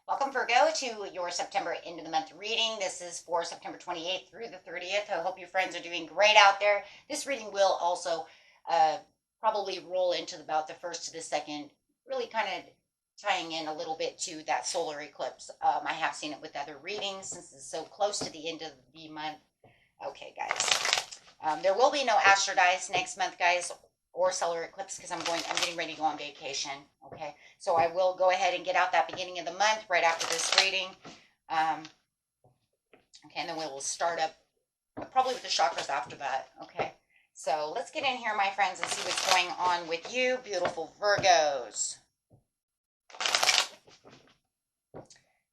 Welcome, Virgo, to your September end of the month reading. This is for September 28th through the 30th. I hope you friends are doing great out there. This reading will also probably roll into about the first to the second, really kind of tying in a little bit to that solar eclipse. I have seen it with other readings since it's so close to the end of the month. Okay, guys. There will be no astrodice next month, guys, or solar eclipse because I'm getting ready to go on vacation. Okay, so I will go ahead and get out that beginning of the month right after this reading. Okay, and then we will start up probably with the chakras after that. Okay, so let's get in here, my friends, and see what's going on with you, beautiful Virgos.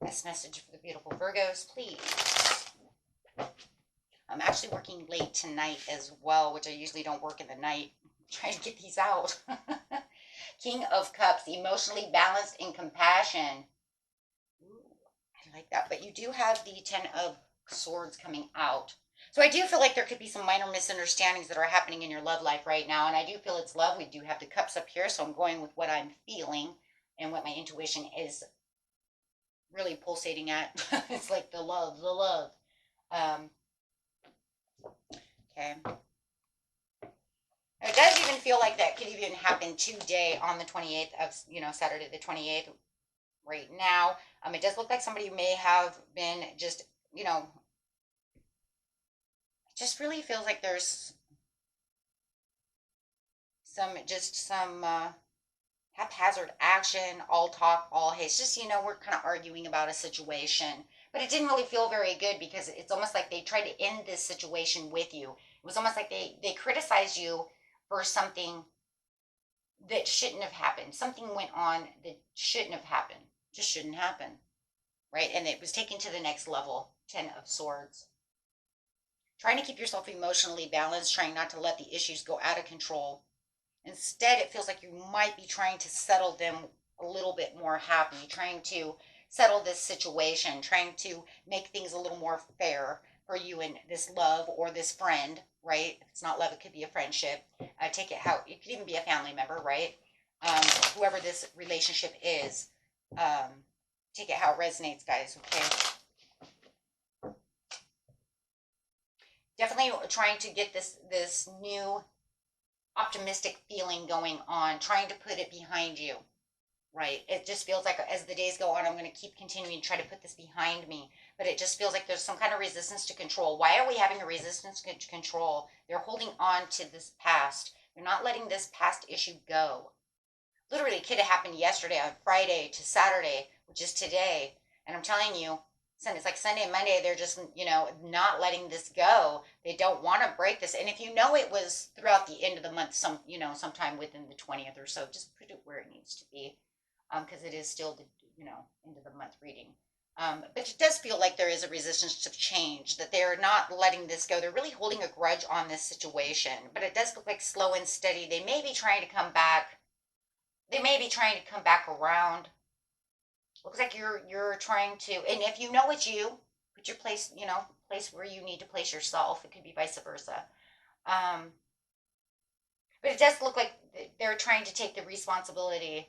Best message for the beautiful Virgos, please. I'm actually working late tonight as well, which I usually don't work in the night. I'm trying to get these out. King of Cups, emotionally balanced and compassion. Ooh, I like that. But you do have the Ten of Swords coming out. So I do feel like there could be some minor misunderstandings that are happening in your love life right now. And I do feel it's love. We do have the cups up here. So I'm going with what I'm feeling and what my intuition is really pulsating at. It's like the love, the love. Okay. It does even feel like that could even happen today on the 28th of, Saturday the 28th right now. It does look like somebody may have been just, it just really feels like there's some haphazard action, all talk, all haste. Just, we're kind of arguing about a situation. But it didn't really feel very good because it's almost like they tried to end this situation with you. It was almost like they criticized you for something that shouldn't have happened. Something went on that shouldn't have happened. Just shouldn't happen. Right? And it was taken to the next level. Ten of Swords. Trying to keep yourself emotionally balanced, trying not to let the issues go out of control. Instead, it feels like you might be trying to settle them a little bit more happy, trying to settle this situation, trying to make things a little more fair for you and this love or this friend, right? If it's not love, it could be a friendship. Take it how it could even be a family member, right? Whoever this relationship is, take it how it resonates, guys. Okay. Definitely trying to get this new optimistic feeling going on, trying to put it behind you. Right. It just feels like as the days go on, I'm going to keep continuing to try to put this behind me. But it just feels like there's some kind of resistance to control. Why are we having a resistance to control? They're holding on to this past. They're not letting this past issue go. Literally, it could have happened yesterday on Friday to Saturday, which is today. And I'm telling you, it's like Sunday and Monday, they're just, not letting this go. They don't want to break this. And if it was throughout the end of the month, sometime within the 20th or so, just put it where it needs to be. Because it is still the end of the month reading. But it does feel like there is a resistance to change, that they're not letting this go. They're really holding a grudge on this situation. But it does look like slow and steady. They may be trying to come back. They may be trying to come back around. Looks like you're trying to, and if you know it's you, put your place where you need to place yourself. It could be vice versa. But it does look like they're trying to take the responsibility,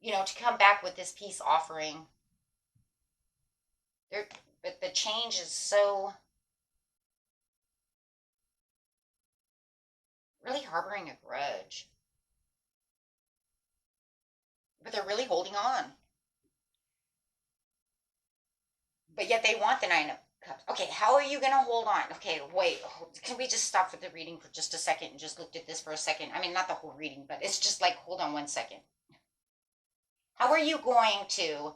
to come back with this peace offering. But the change is so really harboring a grudge. But they're really holding on. But yet they want the Nine of Cups. Okay, how are you going to hold on? Okay, wait. Can we just stop with the reading for just a second and just look at this for a second? I mean, not the whole reading, but it's just like, hold on one second. How are you going to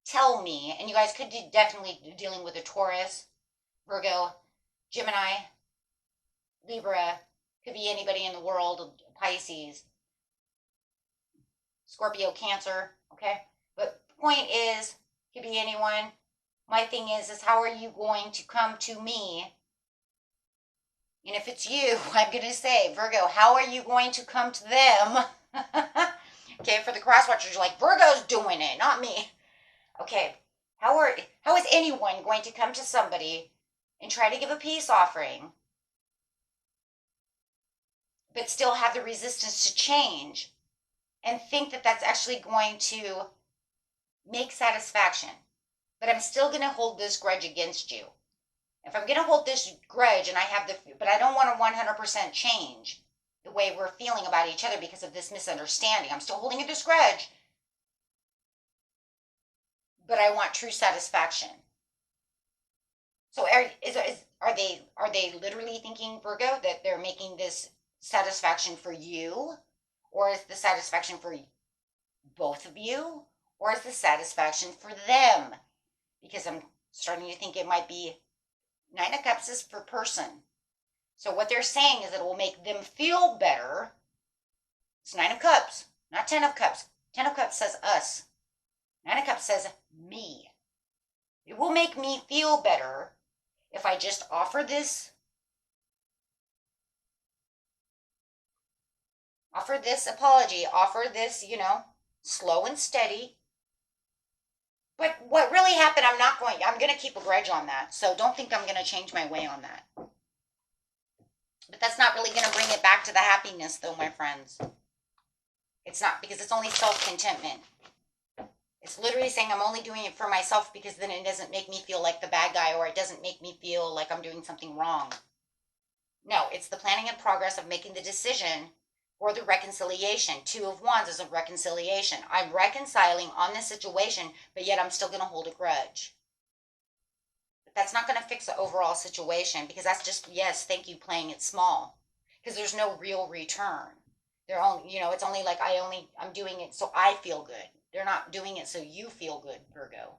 tell me, and you guys could definitely dealing with a Taurus, Virgo, Gemini, Libra, could be anybody in the world, Pisces, Scorpio, Cancer, okay? But point is, could be anyone. My thing is how are you going to come to me? And if it's you, I'm going to say, Virgo, how are you going to come to them? Okay, for the cross watchers, you're like, Virgo's doing it, not me. Okay, how is anyone going to come to somebody and try to give a peace offering, but still have the resistance to change and think that that's actually going to make satisfaction. But I'm still going to hold this grudge against you. If I'm going to hold this grudge and I have but I don't want to 100% change the way we're feeling about each other because of this misunderstanding. I'm still holding this grudge, but I want true satisfaction. So are they literally thinking, Virgo, that they're making this satisfaction for you? Or is the satisfaction for both of you? Or is the satisfaction for them? Because I'm starting to think it might be Nine of Cups is per person. So what they're saying is it will make them feel better. It's Nine of Cups, not Ten of Cups. Ten of Cups says us. Nine of Cups says me. It will make me feel better if I just offer this apology, offer this, slow and steady. But what really happened, I'm going to keep a grudge on that. So don't think I'm going to change my way on that. But that's not really going to bring it back to the happiness, though, my friends. It's not, because it's only self-contentment. It's literally saying I'm only doing it for myself because then it doesn't make me feel like the bad guy, or it doesn't make me feel like I'm doing something wrong. No, it's the planning and progress of making the decision for the reconciliation. Two of Wands is a reconciliation. I'm reconciling on this situation, but yet I'm still going to hold a grudge. But that's not going to fix the overall situation, because that's just, yes, thank you, playing it small. Because there's no real return. They're only, it's only like I'm doing it so I feel good. They're not doing it so you feel good, Virgo.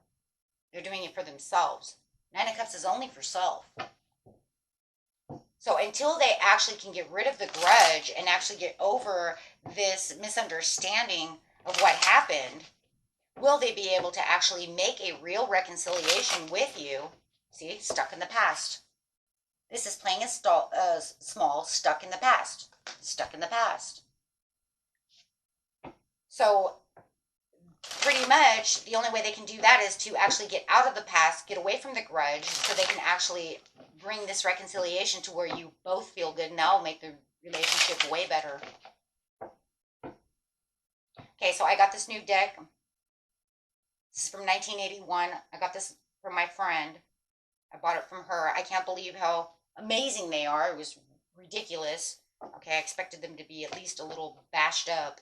They're doing it for themselves. Nine of Cups is only for self. So until they actually can get rid of the grudge and actually get over this misunderstanding of what happened, will they be able to actually make a real reconciliation with you? See, stuck in the past. This is playing a small, stuck in the past. Stuck in the past. So pretty much the only way they can do that is to actually get out of the past, get away from the grudge, so they can actually bring this reconciliation to where you both feel good, and that will make the relationship way better. Okay, so I got this new deck. This is from 1981. I got this from my friend. I bought it from her. I can't believe how amazing they are. It was ridiculous. Okay, I expected them to be at least a little bashed up.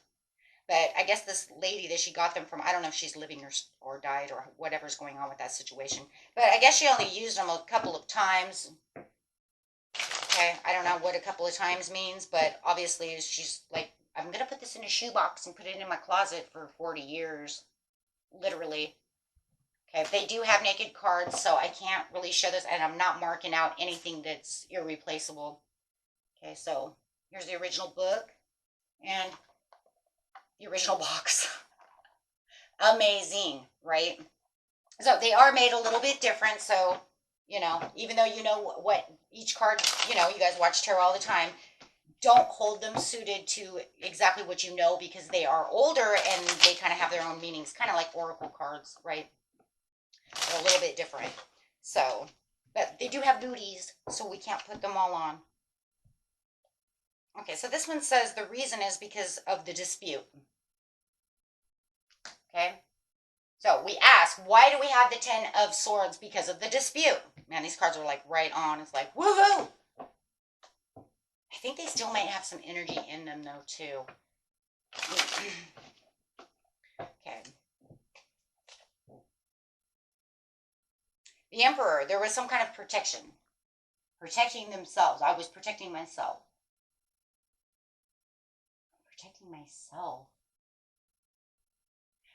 But I guess this lady that she got them from, I don't know if she's living or died or whatever's going on with that situation. But I guess she only used them a couple of times. Okay, I don't know what a couple of times means, but obviously she's like, I'm going to put this in a shoebox and put it in my closet for 40 years. Literally. Okay, they do have naked cards, so I can't really show this, and I'm not marking out anything that's irreplaceable. Okay, so here's the original book. And the original box. Amazing, right? So they are made a little bit different. So, even though you know what each card, you guys watch tarot all the time, don't hold them suited to exactly what you know, because they are older and they kind of have their own meanings, kind of like oracle cards, right? They're a little bit different. So, but they do have booties, so we can't put them all on. Okay, so this one says the reason is because of the dispute. Okay, so we ask, why do we have the Ten of Swords? Because of the dispute. Man, these cards are like right on. It's like, woohoo! I think they still might have some energy in them though, too. Okay. The Emperor, there was some kind of protection. Protecting themselves. I was protecting myself. Protecting myself.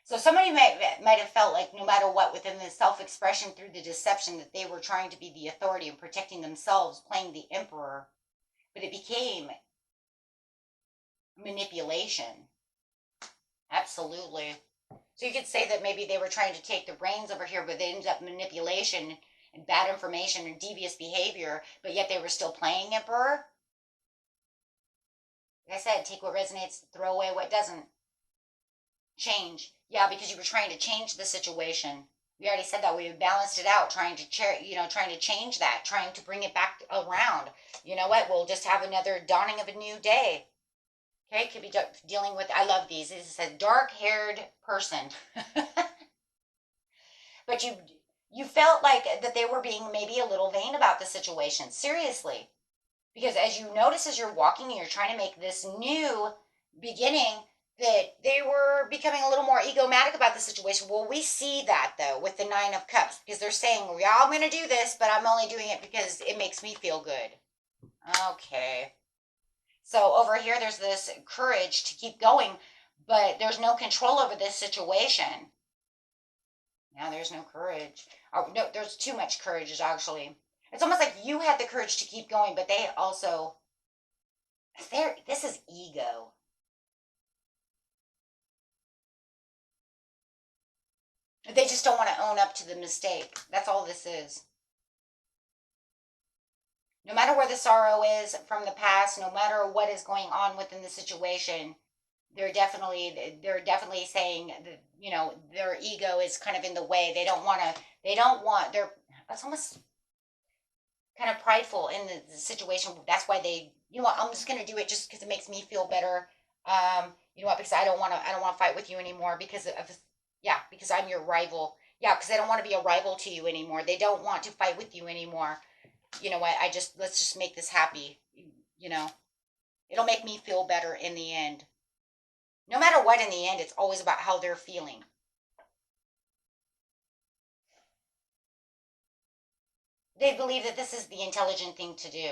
So somebody might have felt like no matter what, within the self-expression through the deception, that they were trying to be the authority and protecting themselves, playing the Emperor. But it became manipulation. Absolutely. So you could say that maybe they were trying to take the reins over here, but they ended up manipulation and bad information and devious behavior, but yet they were still playing Emperor. Like I said, take what resonates, throw away what doesn't. Change. Yeah, because you were trying to change the situation. We already said that. We balanced it out, trying to change that, trying to bring it back around. You know what? We'll just have another dawning of a new day. Okay, could be dealing with, I love these. This is a dark-haired person. But you felt like that they were being maybe a little vain about the situation. Seriously. Because as you notice as you're walking and you're trying to make this new beginning, that they were becoming a little more egomatic about the situation. Well, we see that though with the Nine of Cups, because they're saying, well, yeah, I'm going to do this, but I'm only doing it because it makes me feel good. Okay. So over here, there's this courage to keep going, but there's no control over this situation. Now there's no courage. Oh, no, there's too much courage, actually. It's almost like you had the courage to keep going, but they also, this is ego. They just don't want to own up to the mistake. That's all this is. No matter where the sorrow is from the past, no matter what is going on within the situation, they're definitely saying that, their ego is kind of in the way. It's almost kind of prideful in the situation. That's why I'm just going to do it just because it makes me feel better. Because I don't want to fight with you anymore because I'm your rival. Yeah, because I don't want to be a rival to you anymore. They don't want to fight with you anymore. You know what? Let's just make this happy. You know, it'll make me feel better in the end. No matter what, in the end, it's always about how they're feeling. They believe that this is the intelligent thing to do.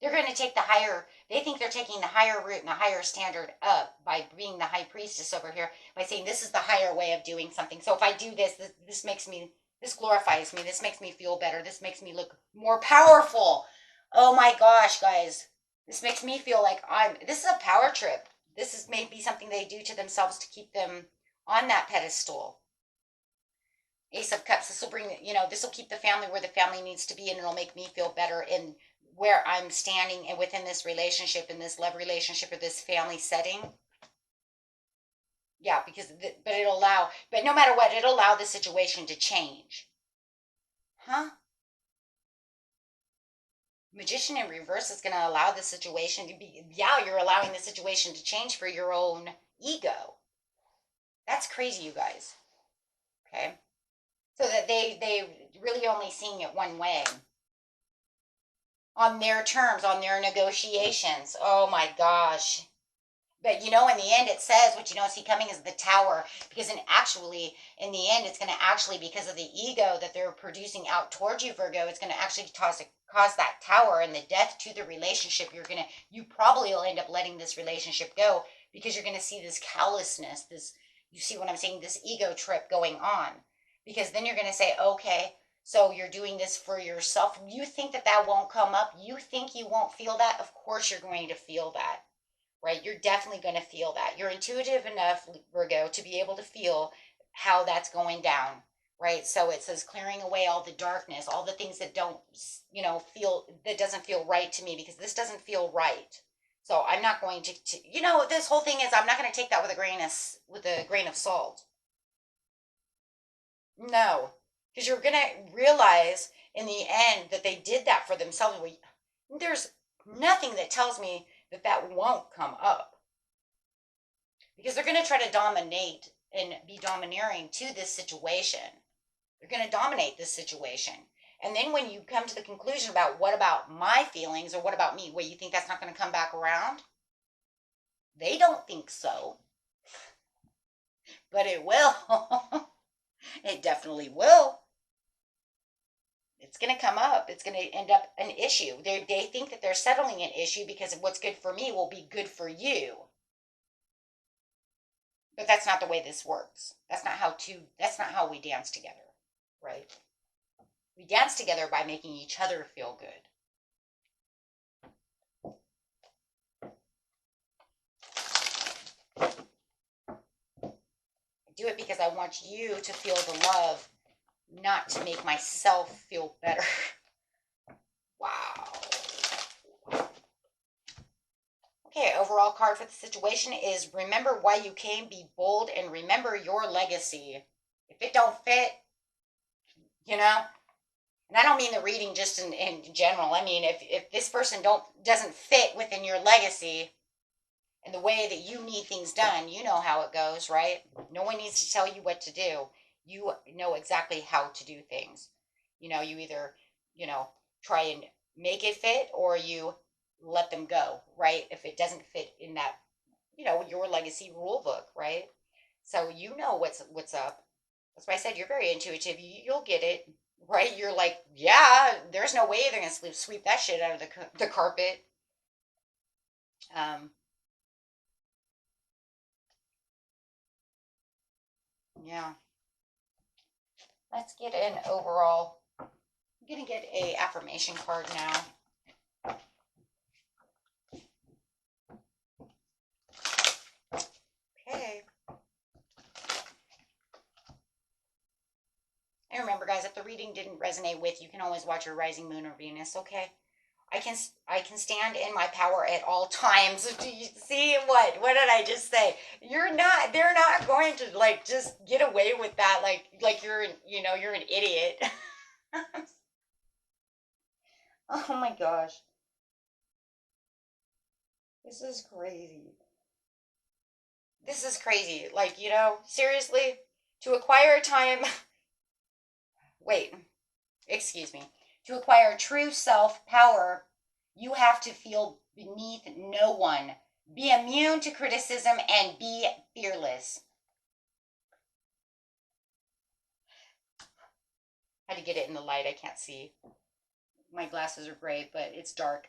They're going to they think they're taking the higher route and the higher standard up by being the high priestess over here, by saying this is the higher way of doing something. So if I do this glorifies me, this makes me feel better, this makes me look more powerful. Oh my gosh, guys. This makes me feel like this is a power trip. This is maybe something they do to themselves to keep them on that pedestal. Ace of Cups, this will keep the family where the family needs to be, and it'll make me feel better in where I'm standing and within this relationship, in this love relationship or this family setting. Yeah, but no matter what, it'll allow the situation to change. Huh? Magician in reverse is going to allow the situation to be, yeah, you're allowing the situation to change for your own ego. That's crazy, you guys. Okay? So that they really only seeing it one way. On their terms, on their negotiations. Oh my gosh. But in the end, it says what you don't see coming is the Tower. Because in the end, it's going to actually, because of the ego that they're producing out towards you, Virgo, it's going to actually cause that Tower and the death to the relationship. You probably will end up letting this relationship go because you're going to see this callousness, you see what I'm saying, this ego trip going on. Because then you're going to say, okay, so you're doing this for yourself. You think that won't come up. You think you won't feel that. Of course you're going to feel that. Right? You're definitely going to feel that. You're intuitive enough, Virgo, to be able to feel how that's going down, right? So it says clearing away all the darkness, all the things that don't, that doesn't feel right to me, because this doesn't feel right. So I'm not going to this whole thing is, I'm not going to take that with a grain of salt. No, because you're going to realize in the end that they did that for themselves. There's nothing that tells me that won't come up, because they're going to try to dominate and be domineering to this situation. They're going to dominate this situation. And then when you come to the conclusion about what about my feelings, or what about me, you think that's not going to come back around? They don't think so. But it will. It definitely will. It's going to come up. It's going to end up an issue. They think that they're settling an issue because what's good for me will be good for you. But that's not the way this works. That's not how we dance together, right? We dance together by making each other feel good. I do it because I want you to feel the love, not to make myself feel better. Wow. Okay, overall card for the situation is remember why you came, be bold, and remember your legacy. If it don't fit, and I don't mean the reading just in general. I mean, if this person doesn't fit within your legacy, and the way that you need things done, you know how it goes, right? No one needs to tell you what to do. You know exactly how to do things. You either, try and make it fit, or you let them go, right? If it doesn't fit in that, your legacy rule book, right? So you know what's up. That's why I said you're very intuitive. You'll get it, right? You're like, yeah, there's no way they're gonna sweep that shit out of the carpet. Um, yeah. Let's get an overall. I'm gonna get a affirmation card now. Okay. And remember, guys, if the reading didn't resonate with you, can always watch your rising moon or Venus. Okay. I can stand in my power at all times. Do you see what? What did I just say? They're not going to like just get away with that like you're an idiot. Oh my gosh. This is crazy. This is crazy. Like, seriously, to acquire time, wait, excuse me. To acquire true self power, you have to feel beneath no one, be immune to criticism, and be fearless. I had to get it in the light. I can't see. My glasses are gray, but it's dark.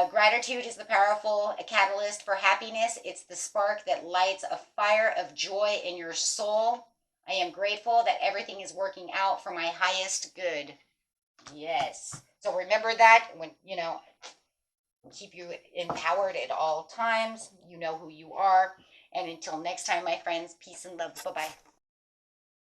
Gratitude is the powerful catalyst for happiness. It's the spark that lights a fire of joy in your soul. I am grateful that everything is working out for my highest good. Yes. So remember that when, keep you empowered at all times. You know who you are. And until next time, my friends, peace and love. Bye-bye.